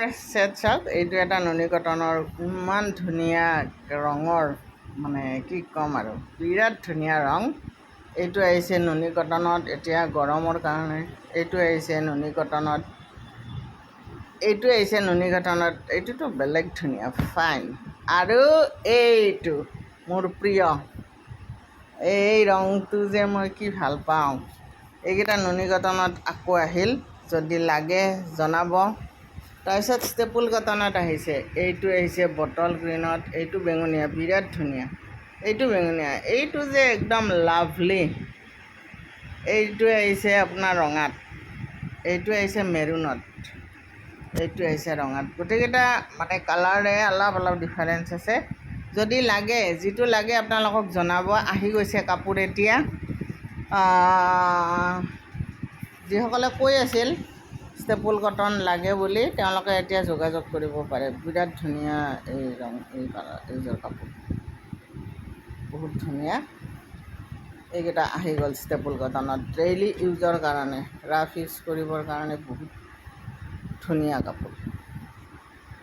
কটনৰ ছেট চাওক, এইটো এটা নুনি কটনৰ ইমান ধুনীয়া ৰঙৰ, মানে কি ক'ম আৰু, বিৰাট ধুনীয়া ৰং। এইটো আহিছে নুনি কটনত, এতিয়া গৰমৰ কাৰণে এইটো আহিছে নুনি কটনত, এইটো আহিছে নুনি কটনত, এইটোতো বেলেগ ধুনীয়া ফাইন। আৰু এইটো মোৰ প্ৰিয়, এই ৰংটো যে মই কি ভাল পাওঁ। এইকেইটা নুনি কটনত আকৌ আহিল, যদি লাগে জনাব। তাৰপিছত ষ্টেপুল কটনত আহিছে, এইটো আহিছে বটল গ্ৰীণত, এইটো বেঙুনীয়া, বিৰাট ধুনীয়া। এইটো বেঙুনীয়া, এইটো যে একদম লাভলি। এইটো আহিছে আপোনাৰ ৰঙাত, এইটো আহিছে মেৰুনত, এইটো আহিছে ৰঙাত। গোটেইকেইটা মানে কালাৰে অলপ অলপ ডিফাৰেঞ্চ আছে। যদি লাগে, যিটো লাগে আপোনালোকক জনাব। আহি গৈছে কাপোৰ এতিয়া। যিসকলে কৈ আছিল ষ্টেপুল কটন লাগে বুলি, তেওঁলোকে এতিয়া যোগাযোগ কৰিব পাৰে। বিৰাট ধুনীয়া এই ৰং, এইযোৰ কাপোৰ বহুত ধুনীয়া। এইকেইটা আহি গ'ল ষ্টেপুল কটনত, ডেইলি ইউজৰ কাৰণে, ৰাফ ইউজ কৰিবৰ কাৰণে বহুত ধুনীয়া কাপোৰ।